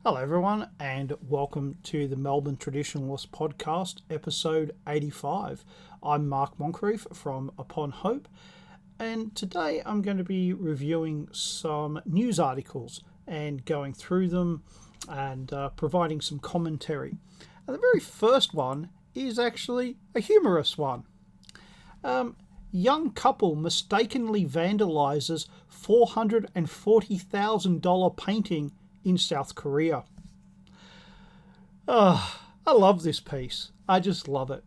Hello, everyone, and welcome to the Melbourne Traditionalist podcast, episode 85. I'm Mark Moncrief from Upon Hope, and today I'm going to be reviewing some news articles and going through them and providing some commentary. And the very first one is actually a humorous one. Young couple mistakenly vandalizes $440,000 painting in South Korea. I love this piece. I just love it.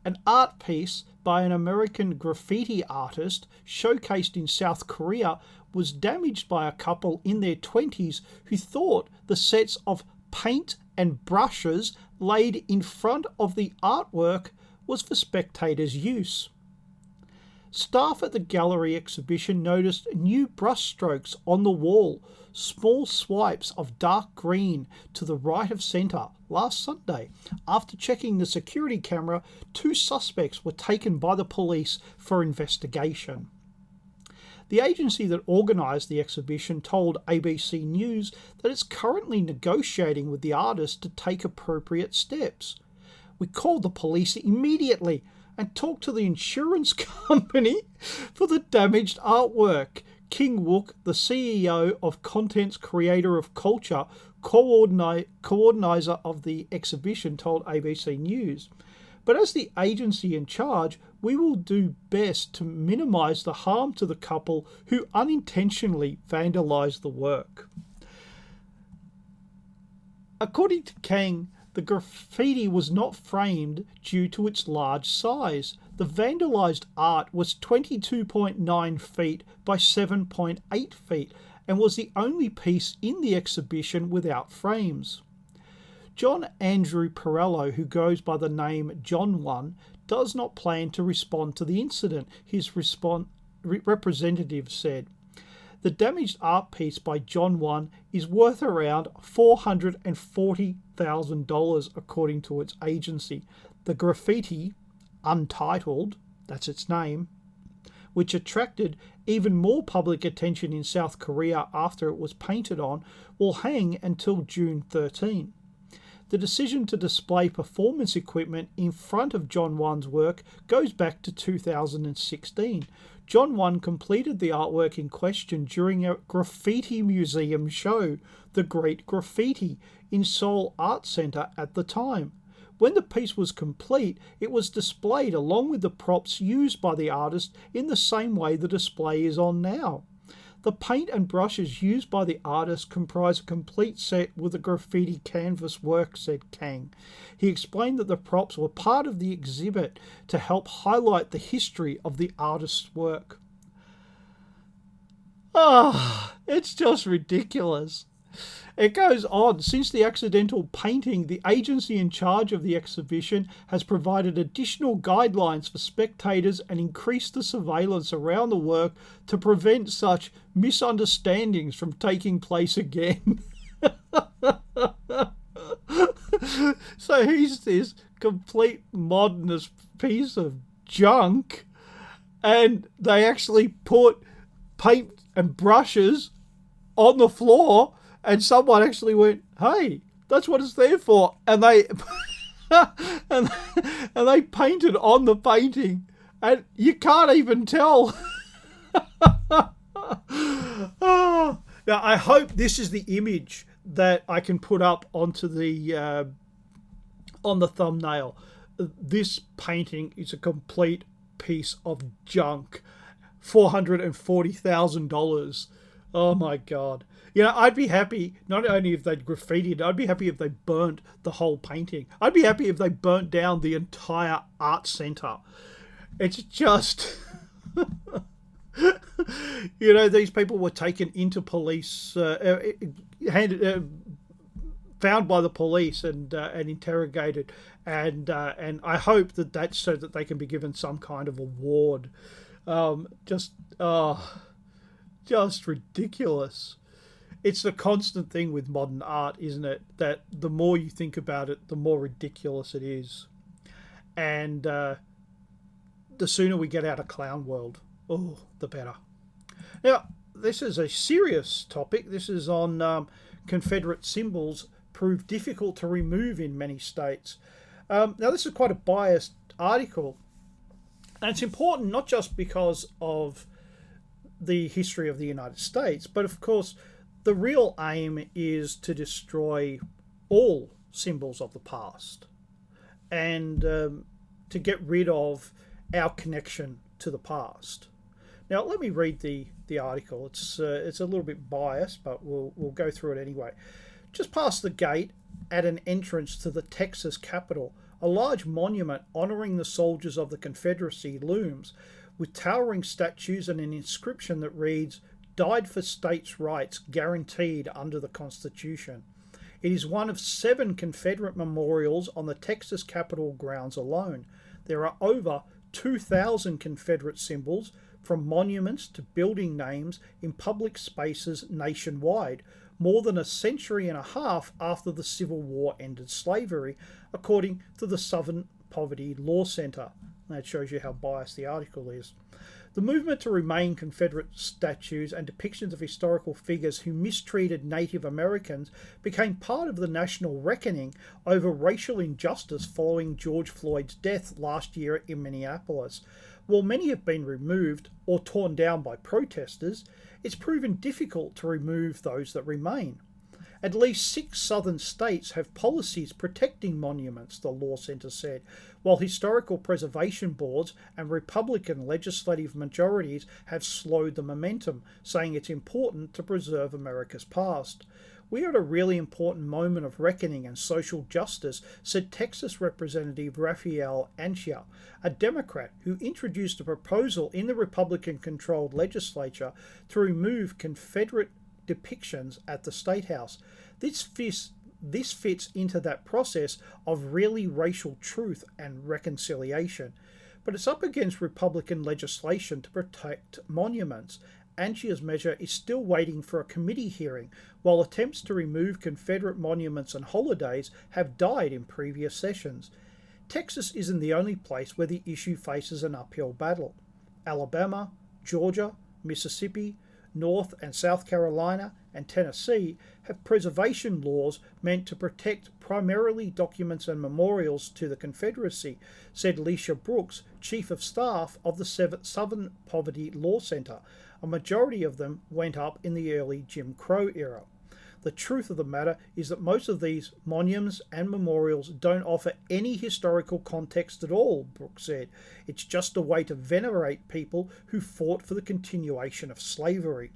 An art piece by an American graffiti artist showcased in South Korea was damaged by a couple in their 20s who thought the sets of paint and brushes laid in front of the artwork was for spectators' use. Staff at the gallery exhibition noticed new brushstrokes on the wall, small swipes of dark green to the right of centre last Sunday. After checking the security camera, two suspects were taken by the police for investigation. The agency that organised the exhibition told ABC News that it's currently negotiating with the artist to take appropriate steps. We called the police immediately and talked to the insurance company for the damaged artwork. King Wook, the CEO of Contents Creator of Culture, coordinator of the exhibition, told ABC News. But as the agency in charge, we will do best to minimise the harm to the couple who unintentionally vandalised the work. According to Kang, the graffiti was not framed due to its large size. The vandalised art was 22.9 feet by 7.8 feet and was the only piece in the exhibition without frames. John Andrew Perello, who goes by the name John One, does not plan to respond to the incident, his representative said. The damaged art piece by John One is worth around $440,000 according to its agency. The graffiti, Untitled, that's its name, which attracted even more public attention in South Korea after it was painted on, will hang until June 13. The decision to display performance equipment in front of John One's work goes back to 2016. John One completed the artwork in question during a graffiti museum show, The Great Graffiti, in Seoul Art Center at the time. When the piece was complete, it was displayed along with the props used by the artist in the same way the display is on now. The paint and brushes used by the artist comprise a complete set with a graffiti canvas work, said Kang. He explained that the props were part of the exhibit to help highlight the history of the artist's work. It's just ridiculous. It goes on. Since the accidental painting, the agency in charge of the exhibition has provided additional guidelines for spectators and increased the surveillance around the work to prevent such misunderstandings from taking place again. So he's this complete modernist piece of junk, and they actually put paint and brushes on the floor, and someone actually went, "Hey, that's what it's there for," and they and they painted on the painting, and you can't even tell. Now, I hope this is the image that I can put up onto the on the thumbnail. This painting is a complete piece of junk. $440,000. Oh my God. You know, I'd be happy not only if they'd graffitied, I'd be happy if they burnt the whole painting. I'd be happy if they burnt down the entire art centre. It's just, you know, these people were taken into police, found by the police and interrogated, and I hope that that's so that they can be given some kind of award. Just ridiculous. It's the constant thing with modern art, isn't it? That the more you think about it, the more ridiculous it is. And the sooner we get out of clown world, the better. Now, this is a serious topic. This is on Confederate symbols proved difficult to remove in many states. Now, this is quite a biased article, and it's important not just because of the history of the United States, but of course, the real aim is to destroy all symbols of the past and to get rid of our connection to the past. Now, let me read the article. It's a little bit biased, but we'll go through it anyway. Just past the gate at an entrance to the Texas Capitol, a large monument honouring the soldiers of the Confederacy looms, with towering statues and an inscription that reads, "Died for states' rights guaranteed under the Constitution." It is one of 7 Confederate memorials on the Texas Capitol grounds alone. There are over 2,000 Confederate symbols, from monuments to building names, in public spaces nationwide, more than a century and a half after the Civil War ended slavery, according to the Southern Poverty Law Center. That shows you how biased the article is. The movement to remain Confederate statues and depictions of historical figures who mistreated Native Americans became part of the national reckoning over racial injustice following George Floyd's death last year in Minneapolis. While many have been removed or torn down by protesters, it's proven difficult to remove those that remain. At least 6 southern states have policies protecting monuments, the Law Center said, while historical preservation boards and Republican legislative majorities have slowed the momentum, saying it's important to preserve America's past. "We are at a really important moment of reckoning and social justice," said Texas Representative Raphael Anchia, a Democrat who introduced a proposal in the Republican-controlled legislature to remove Confederate depictions at the State House. This fits into that process of really racial truth and reconciliation. But it's up against Republican legislation to protect monuments. Anchia's measure is still waiting for a committee hearing, while attempts to remove Confederate monuments and holidays have died in previous sessions. Texas isn't the only place where the issue faces an uphill battle. Alabama, Georgia, Mississippi, North and South Carolina and Tennessee have preservation laws meant to protect primarily documents and memorials to the Confederacy, said Leisha Brooks, Chief of Staff of the Southern Poverty Law Center. A majority of them went up in the early Jim Crow era. The truth of the matter is that most of these monuments and memorials don't offer any historical context at all, Brooks said. It's just a way to venerate people who fought for the continuation of slavery.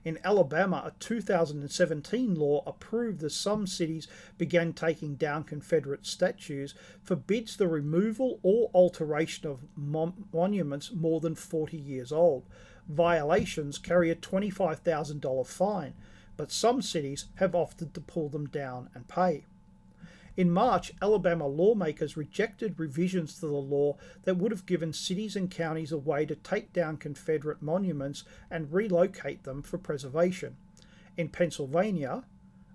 In Alabama, a 2017 law approved that some cities began taking down Confederate statues forbids the removal or alteration of monuments more than 40 years old. Violations carry a $25,000 fine, but some cities have opted to pull them down and pay. In March, Alabama lawmakers rejected revisions to the law that would have given cities and counties a way to take down Confederate monuments and relocate them for preservation. In Pennsylvania,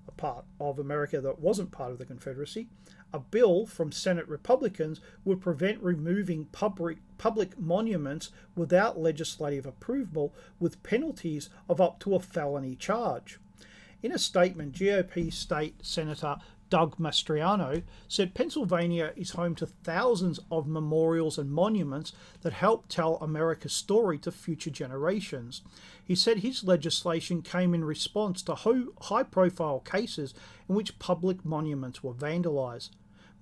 a part of America that wasn't part of the Confederacy, a bill from Senate Republicans would prevent removing public monuments without legislative approval, with penalties of up to a felony charge. In a statement, GOP State Senator Doug Mastriano said Pennsylvania is home to thousands of memorials and monuments that help tell America's story to future generations. He said his legislation came in response to high-profile cases in which public monuments were vandalized.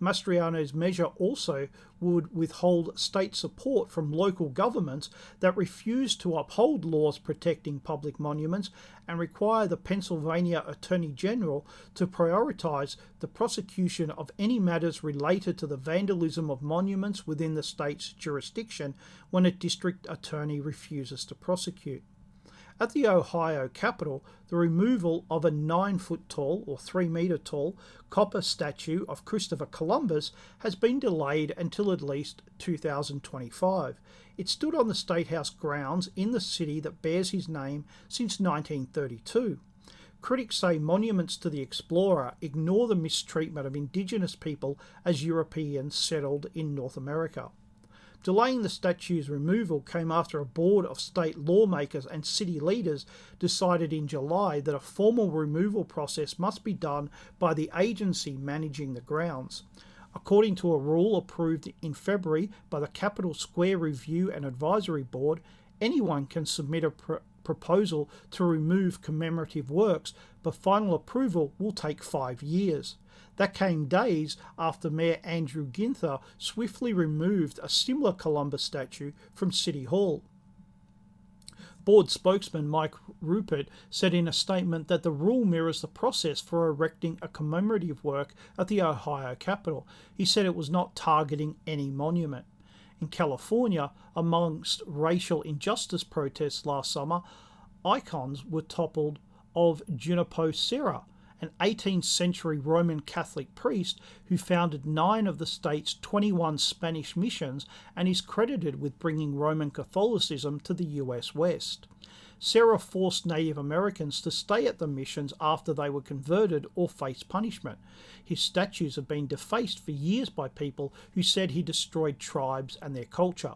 Mastriano's measure also would withhold state support from local governments that refuse to uphold laws protecting public monuments and require the Pennsylvania Attorney General to prioritize the prosecution of any matters related to the vandalism of monuments within the state's jurisdiction when a district attorney refuses to prosecute. At the Ohio Capitol, the removal of a 9-foot tall or 3-metre tall copper statue of Christopher Columbus has been delayed until at least 2025. It stood on the State House grounds in the city that bears his name since 1932. Critics say monuments to the explorer ignore the mistreatment of Indigenous people as Europeans settled in North America. Delaying the statue's removal came after a board of state lawmakers and city leaders decided in July that a formal removal process must be done by the agency managing the grounds. According to a rule approved in February by the Capital Square Review and Advisory Board, anyone can submit a proposal to remove commemorative works, but final approval will take 5 years. That came days after Mayor Andrew Ginther swiftly removed a similar Columbus statue from City Hall. Board spokesman Mike Rupert said in a statement that the rule mirrors the process for erecting a commemorative work at the Ohio Capitol. He said it was not targeting any monument. In California, amongst racial injustice protests last summer, icons were toppled of Junipo Serra, an 18th century Roman Catholic priest who founded 9 of the state's 21 Spanish missions and is credited with bringing Roman Catholicism to the US West. Serra forced Native Americans to stay at the missions after they were converted or faced punishment. His statues have been defaced for years by people who said he destroyed tribes and their culture.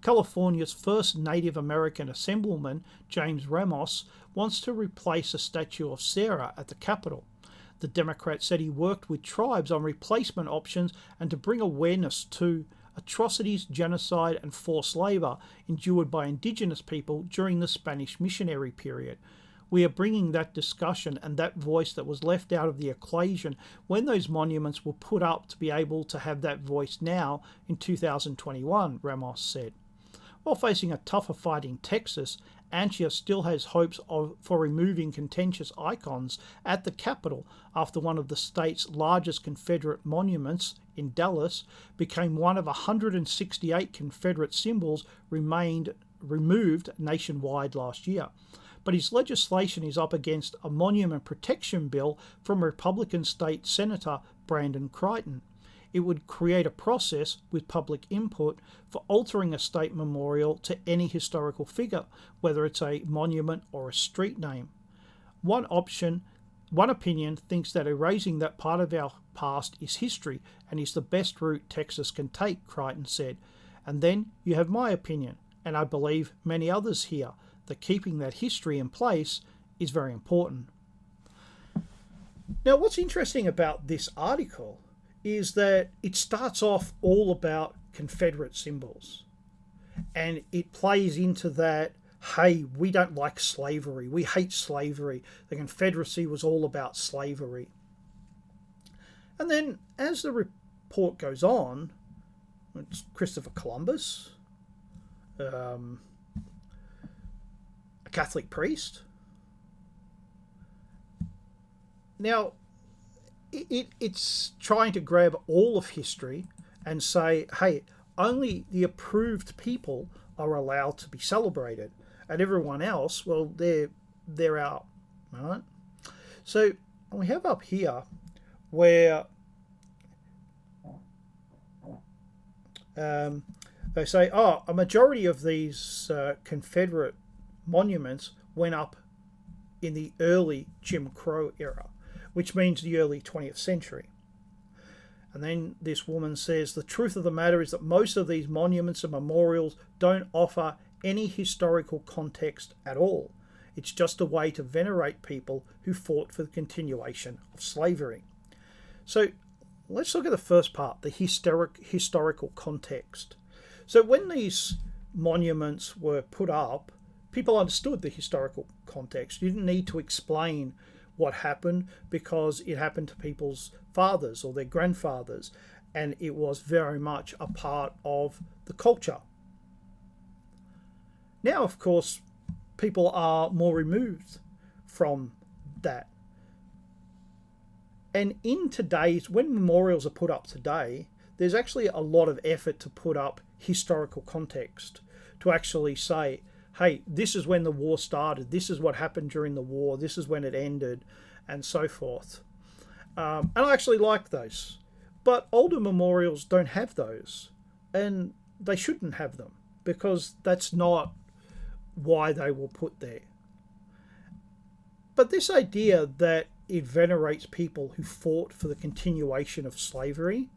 California's first Native American assemblyman, James Ramos, wants to replace a statue of Serra at the Capitol. The Democrat said he worked with tribes on replacement options and to bring awareness to atrocities, genocide and forced labour endured by Indigenous people during the Spanish missionary period. We are bringing that discussion and that voice that was left out of the equation when those monuments were put up to be able to have that voice now in 2021, Ramos said. While facing a tougher fight in Texas, Antia still has hopes for removing contentious icons at the Capitol after one of the state's largest Confederate monuments in Dallas became one of 168 Confederate symbols removed nationwide last year. But his legislation is up against a monument protection bill from Republican State Senator Brandon Crichton. It would create a process with public input for altering a state memorial to any historical figure, whether it's a monument or a street name. One opinion thinks that erasing that part of our past is history and is the best route Texas can take, Crichton said. And then you have my opinion, and I believe many others here, that keeping that history in place is very important. Now, what's interesting about this article is that it starts off all about Confederate symbols. And it plays into that, hey, we don't like slavery. We hate slavery. The Confederacy was all about slavery. And then as the report goes on, it's Christopher Columbus, a Catholic priest. Now, it's trying to grab all of history and say, hey, only the approved people are allowed to be celebrated, and everyone else, well, they're out, right? So we have up here where they say, a majority of these Confederate monuments went up in the early Jim Crow era, which means the early 20th century. And then this woman says, the truth of the matter is that most of these monuments and memorials don't offer any historical context at all. It's just a way to venerate people who fought for the continuation of slavery. So let's look at the first part, the historical context. So when these monuments were put up, people understood the historical context. You didn't need to explain what happened because it happened to people's fathers or their grandfathers, and it was very much a part of the culture. Now, of course, people are more removed from that. And in today's, when memorials are put up today, there's actually a lot of effort to put up historical context, to actually say, hey, this is when the war started, this is what happened during the war, this is when it ended, and so forth. And I actually like those. But older memorials don't have those, and they shouldn't have them, because that's not why they were put there. But this idea that it venerates people who fought for the continuation of slavery,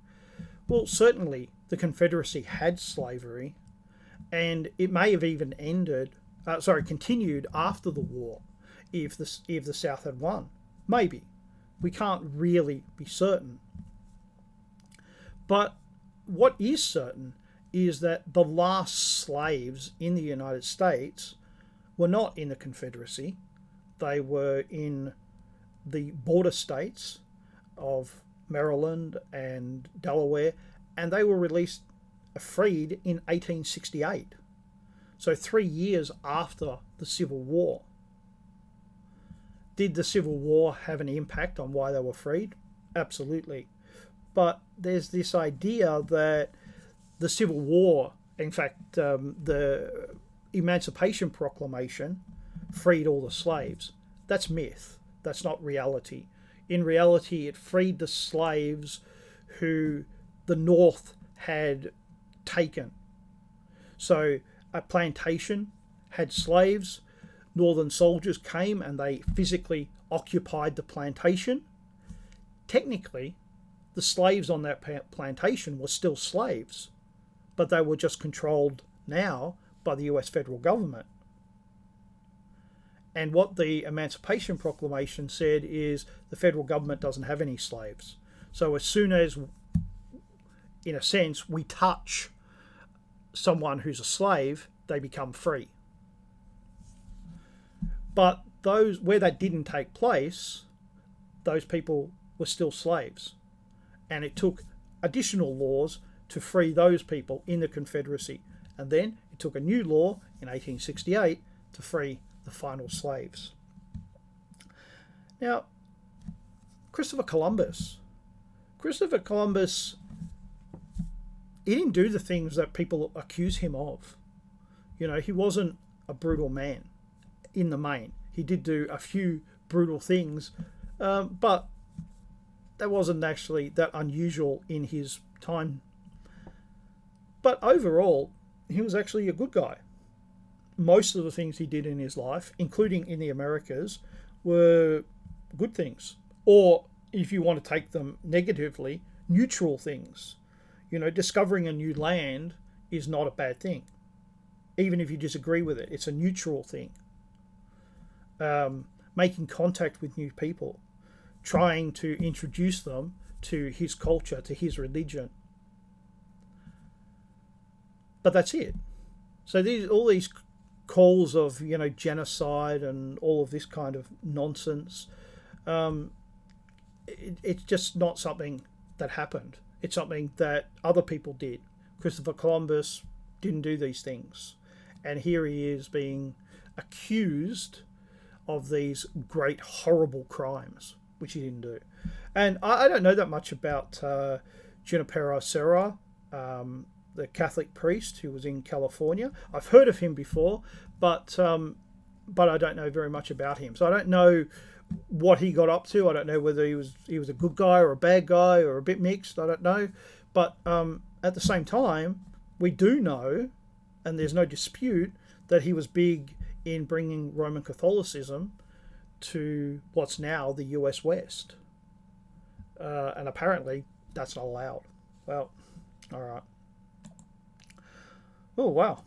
well, certainly the Confederacy had slavery, and it may have even continued after the war if the South had won. Maybe. We can't really be certain. But what is certain is that the last slaves in the United States were not in the Confederacy. They were in the border states of Maryland and Delaware, and they were freed in 1868. So 3 years after the Civil War. Did the Civil War have an impact on why they were freed? Absolutely. But there's this idea that the Civil War, in fact, the Emancipation Proclamation freed all the slaves. That's myth. That's not reality. In reality, it freed the slaves who the North had taken. So a plantation had slaves. Northern soldiers came and they physically occupied the plantation. Technically, the slaves on that plantation were still slaves, but they were just controlled now by the US federal government. And what the Emancipation Proclamation said is the federal government doesn't have any slaves. So as soon as, in a sense, we touch someone who's a slave, they become free. But those where that didn't take place, those people were still slaves. And it took additional laws to free those people in the Confederacy. And then it took a new law in 1868 to free the final slaves. Now, Christopher Columbus, he didn't do the things that people accuse him of. You know, he wasn't a brutal man in the main. He did do a few brutal things, but that wasn't actually that unusual in his time. But overall, he was actually a good guy. Most of the things he did in his life, including in the Americas, were good things. Or, if you want to take them negatively, neutral things. You know, discovering a new land is not a bad thing. Even if you disagree with it, it's a neutral thing. Making contact with new people, trying to introduce them to his culture, to his religion. But that's it. So all these calls of, you know, genocide and all of this kind of nonsense, it's just not something that happened. It's something that other people did. Christopher Columbus didn't do these things. And here he is being accused of these great, horrible crimes, which he didn't do. And I don't know that much about Junipero Serra, the Catholic priest who was in California. I've heard of him before, but I don't know very much about him. So I don't know what he got up to. I don't know whether he was a good guy or a bad guy or a bit mixed. I don't know. But at the same time, we do know, and there's no dispute, that he was big in bringing Roman Catholicism to what's now the US West. And apparently that's not allowed. Well, all right. Oh, wow.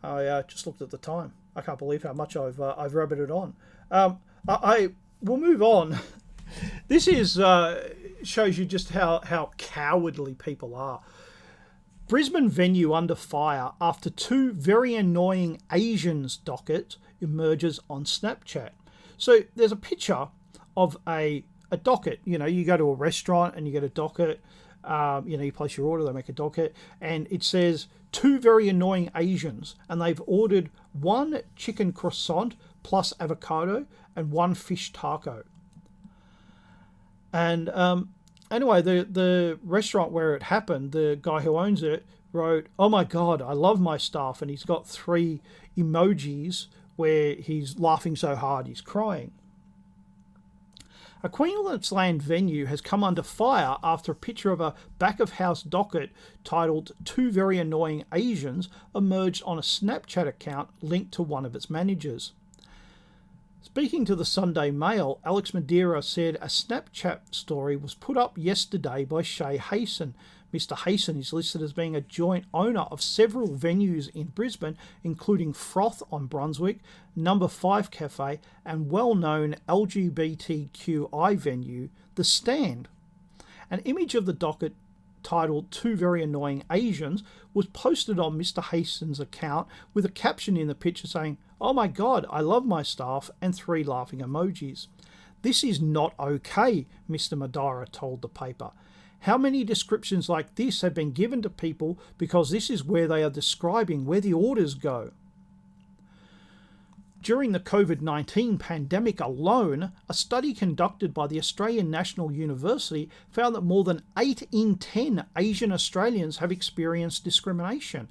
I just looked at the time. I can't believe how much I've rabbited on. I will move on. This is shows you just how cowardly people are. Brisbane venue under fire after two very annoying Asians docket emerges on Snapchat. So there's a picture of a docket. You know, you go to a restaurant and you get a docket. You place your order, they make a docket, and it says two very annoying Asians, and they've ordered one chicken croissant plus avocado and one fish taco. And anyway, the restaurant where it happened, the guy who owns it wrote, "Oh my God, I love my staff," and he's got 3 emojis where he's laughing so hard he's crying. A Queensland venue has come under fire after a picture of a back-of-house docket titled "Two Very Annoying Asians" emerged on a Snapchat account linked to one of its managers. Speaking to the Sunday Mail, Alex Madeira said a Snapchat story was put up yesterday by Shay Hasten, Mr. Hayson is listed as being a joint owner of several venues in Brisbane, including Froth on Brunswick, Number 5 Cafe, and well-known LGBTQI venue, The Stand. An image of the docket titled "Two Very Annoying Asians" was posted on Mr. Hayson's account with a caption in the picture saying, "Oh my God, I love my staff," and 3 laughing emojis. "This is not okay," Mr. Madara told the paper. "How many descriptions like this have been given to people because this is where they are describing where the orders go?" During the COVID-19 pandemic alone, a study conducted by the Australian National University found that more than 8 in 10 Asian Australians have experienced discrimination.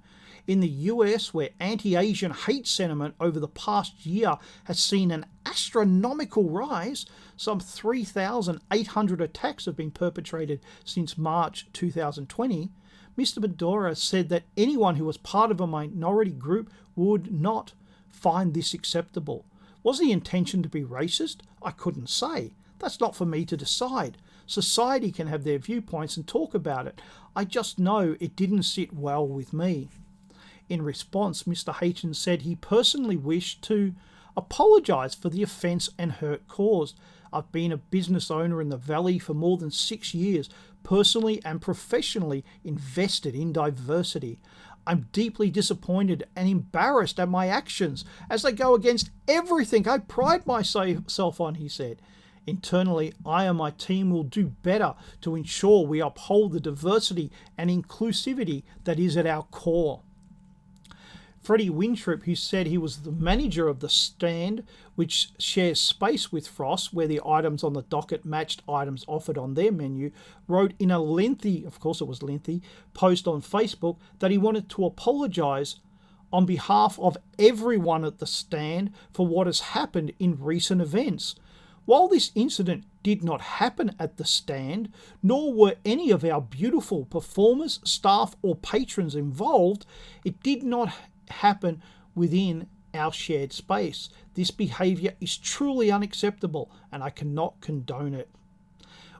In the US, where anti-Asian hate sentiment over the past year has seen an astronomical rise, some 3,800 attacks have been perpetrated since March 2020, Mr. Madara said that anyone who was part of a minority group would not find this acceptable. Was the intention to be racist? I couldn't say. That's not for me to decide. Society can have their viewpoints and talk about it. I just know it didn't sit well with me. In response, Mr. Hayton said he personally wished to apologise for the offence and hurt caused. "I've been a business owner in the Valley for more than 6 years, personally and professionally invested in diversity. I'm deeply disappointed and embarrassed at my actions as they go against everything I pride myself on," he said. "Internally, I and my team will do better to ensure we uphold the diversity and inclusivity that is at our core." Freddie Wintrip, who said he was the manager of The Stand, which shares space with Frost, where the items on the docket matched items offered on their menu, wrote in a lengthy, of course it was lengthy, post on Facebook that he wanted to apologise on behalf of everyone at The Stand for what has happened in recent events. While this incident did not happen at The Stand, nor were any of our beautiful performers, staff or patrons involved, it did not happen within our shared space. This behaviour is truly unacceptable and I cannot condone it.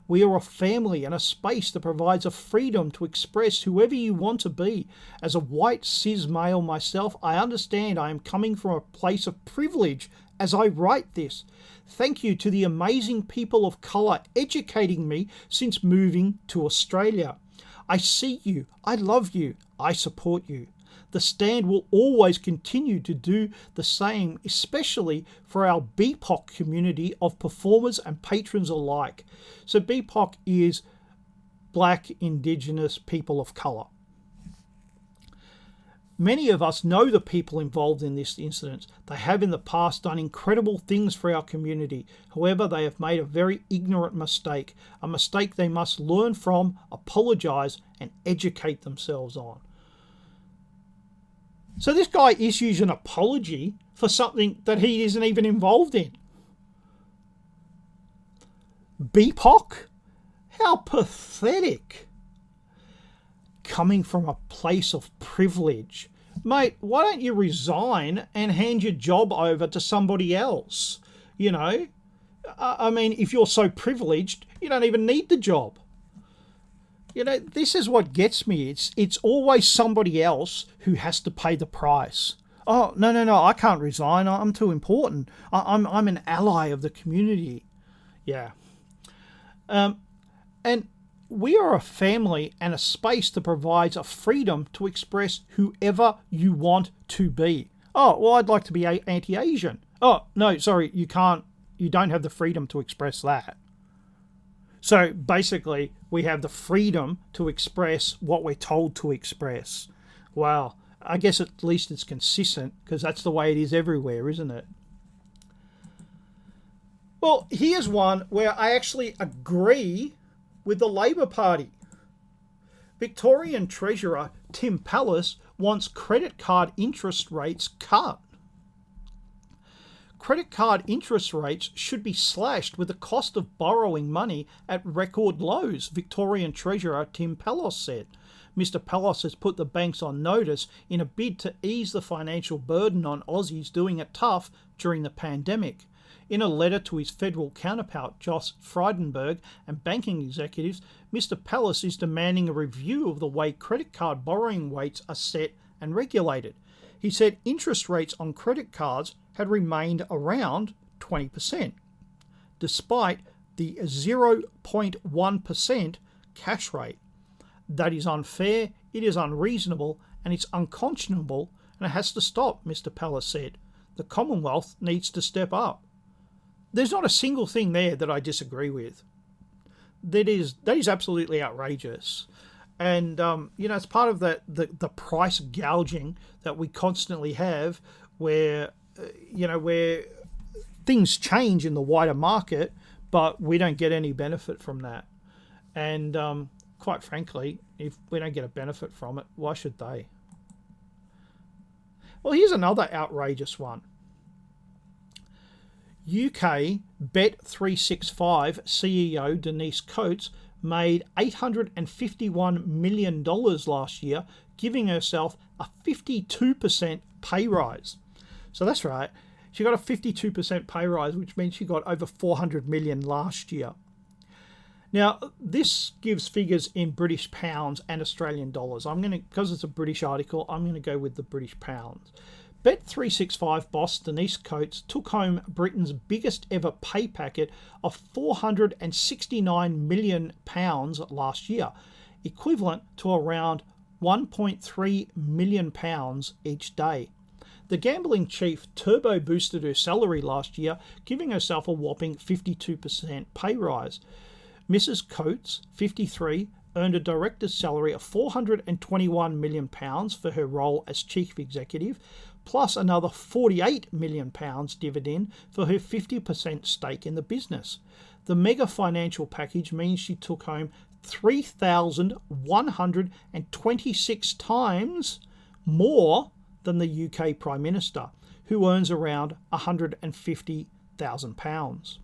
We are a family and a space that provides a freedom to express whoever you want to be. As a white cis male myself, I understand I am coming from a place of privilege as I write this. Thank you to the amazing people of colour educating me since moving to Australia. I see you, I love you, I support you. The Stand will always continue to do the same, especially for our BIPOC community of performers and patrons alike. So BIPOC is Black, Indigenous, People of Colour. Many of us know the people involved in this incident. They have in the past done incredible things for our community. However, they have made a very ignorant mistake, a mistake they must learn from, apologise and educate themselves on. So this guy issues an apology for something that he isn't even involved in. BIPOC? How pathetic. Coming from a place of privilege. Mate, why don't you resign and hand your job over to somebody else? You know, I mean, if you're so privileged, you don't even need the job. You know, this is what gets me. It's always somebody else who has to pay the price. Oh, no, I can't resign. I'm too important. I'm an ally of the community. Yeah. And we are a family and a space that provides a freedom to express whoever you want to be. Oh, well, I'd like to be anti-Asian. Oh, no, sorry, you can't. You don't have the freedom to express that. So basically, we have the freedom to express what we're told to express. Well, I guess at least it's consistent, because that's the way it is everywhere, isn't it? Well, here's one where I actually agree with the Labor Party. Victorian Treasurer Tim Pallas wants credit card interest rates cut. Credit card interest rates should be slashed with the cost of borrowing money at record lows, Victorian Treasurer Tim Pallas said. Mr. Pallas has put the banks on notice in a bid to ease the financial burden on Aussies doing it tough during the pandemic. In a letter to his federal counterpart, Josh Frydenberg, and banking executives, Mr. Palace is demanding a review of the way credit card borrowing rates are set and regulated. He said interest rates on credit cards had remained around 20%, despite the 0.1% cash rate. That is unfair, it is unreasonable, and it's unconscionable, and it has to stop, Mr. Palace said. The Commonwealth needs to step up. There's not a single thing there that I disagree with. That is absolutely outrageous. And, it's part of the price gouging that we constantly have where, where things change in the wider market, but we don't get any benefit from that. And quite frankly, if we don't get a benefit from it, why should they? Well, here's another outrageous one. UK Bet365 CEO Denise Coates made $851 million last year, giving herself a 52% pay rise. So that's right, she got a 52% pay rise, which means she got over $400 million last year. Now, this gives figures in British pounds and Australian dollars. Because it's a British article, I'm going to go with the British pounds. Bet365 boss Denise Coates took home Britain's biggest ever pay packet of £469 million last year, equivalent to around £1.3 million each day. The gambling chief turbo boosted her salary last year, giving herself a whopping 52% pay rise. Mrs. Coates, 53, earned a director's salary of £421 million for her role as chief executive, plus another £48 million dividend for her 50% stake in the business. The mega financial package means she took home 3,126 times more than the UK Prime Minister, who earns around £150,000.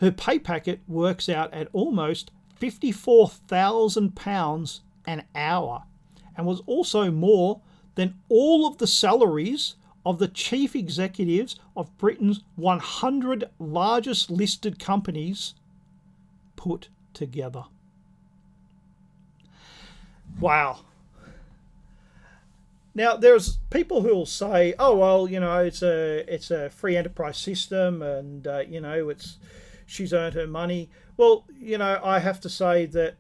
Her pay packet works out at almost £54,000 an hour and was also more than all of the salaries of the chief executives of Britain's 100 largest listed companies put together. Wow. Now, there's people who will say, oh, well, it's a free enterprise system and, she's earned her money. Well, I have to say that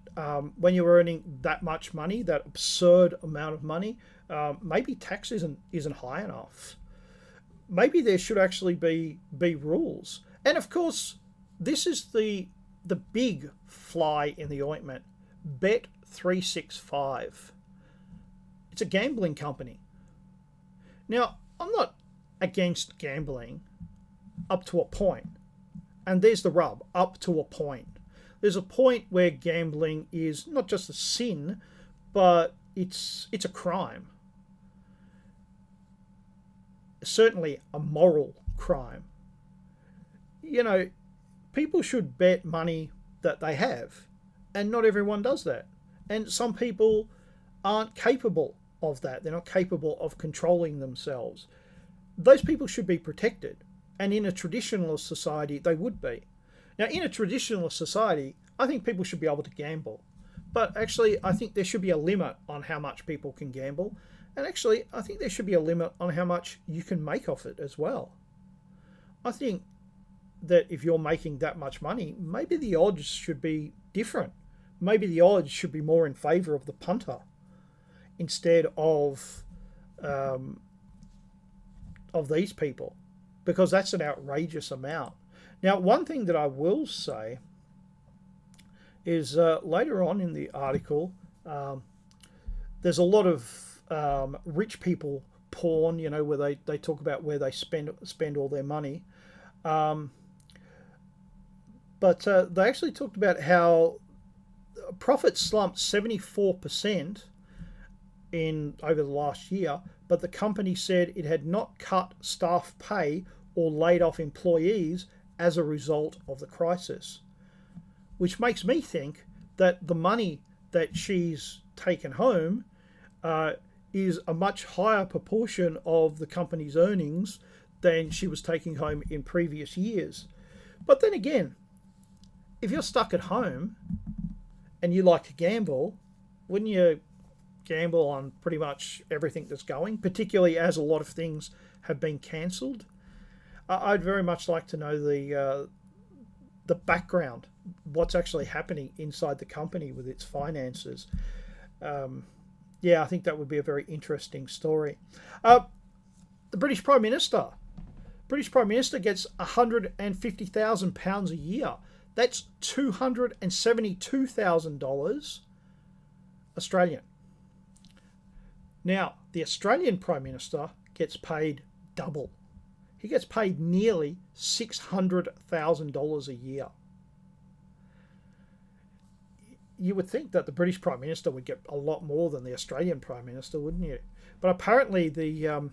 when you're earning that much money, that absurd amount of money, maybe tax isn't high enough. Maybe there should actually be rules. And of course, this is the big fly in the ointment. Bet365. It's a gambling company. Now, I'm not against gambling up to a point. And there's the rub, up to a point. There's a point where gambling is not just a sin, but it's a crime. Certainly a moral crime. People should bet money that they have, and not everyone does that. And some people aren't capable of that. They're not capable of controlling themselves. Those people should be protected. And in a traditionalist society, they would be. Now, in a traditionalist society, I think people should be able to gamble. But actually, I think there should be a limit on how much people can gamble. And actually, I think there should be a limit on how much you can make off it as well. I think that if you're making that much money, maybe the odds should be different. Maybe the odds should be more in favour of the punter instead of these people, because that's an outrageous amount. Now, one thing that I will say is later on in the article, there's a lot of rich people porn, where they talk about where they spend all their money. But they actually talked about how profits slumped 74% over the last year, but the company said it had not cut staff pay or laid off employees as a result of the crisis, which makes me think that the money that she's taken home is a much higher proportion of the company's earnings than she was taking home in previous years. But then again, if you're stuck at home and you like to gamble, wouldn't you gamble on pretty much everything that's going, particularly as a lot of things have been cancelled? I'd very much like to know the background, what's actually happening inside the company with its finances. Yeah, I think that would be a very interesting story. The British Prime Minister. British Prime Minister gets £150,000 a year. That's $272,000 Australian. Now, the Australian Prime Minister gets paid double. He gets paid nearly $600,000 a year. You would think that the British Prime Minister would get a lot more than the Australian Prime Minister, wouldn't you? But apparently the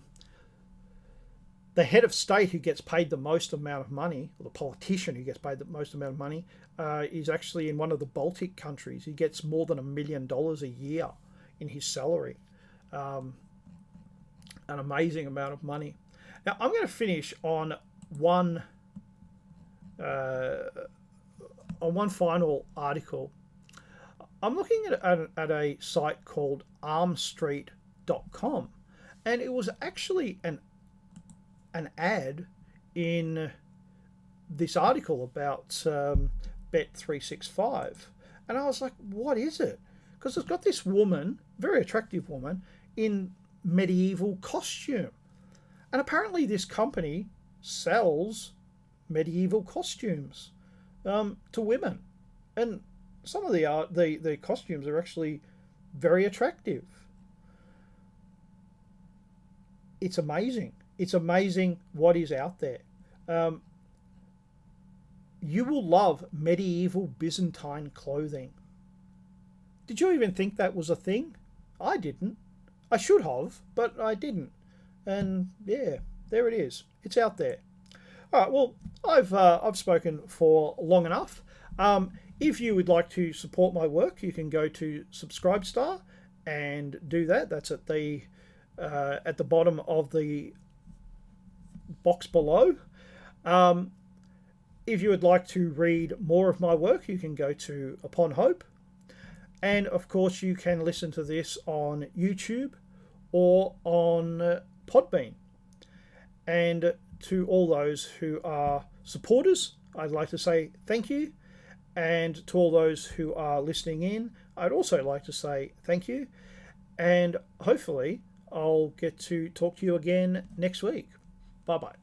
head of state who gets paid the most amount of money, or the politician who gets paid the most amount of money, is actually in one of the Baltic countries. He gets more than $1 million a year in his salary. An amazing amount of money. Now, I'm going to finish on one final article. I'm looking at a site called armstreet.com, and it was actually an ad in this article about Bet365, and I was like, what is it? Because it's got this woman, very attractive woman, in medieval costume, and apparently this company sells medieval costumes to women, and some of the costumes are actually very attractive. It's amazing. It's amazing what is out there. You will love medieval Byzantine clothing. Did you even think that was a thing? I didn't. I should have, but I didn't. And yeah, there it is. It's out there. All right. Well, I've spoken for long enough. If you would like to support my work, you can go to Subscribestar and do that. That's at the bottom of the box below. If you would like to read more of my work, you can go to Upon Hope. And of course, you can listen to this on YouTube or on Podbean. And to all those who are supporters, I'd like to say thank you. And to all those who are listening in, I'd also like to say thank you. And hopefully, I'll get to talk to you again next week. Bye-bye.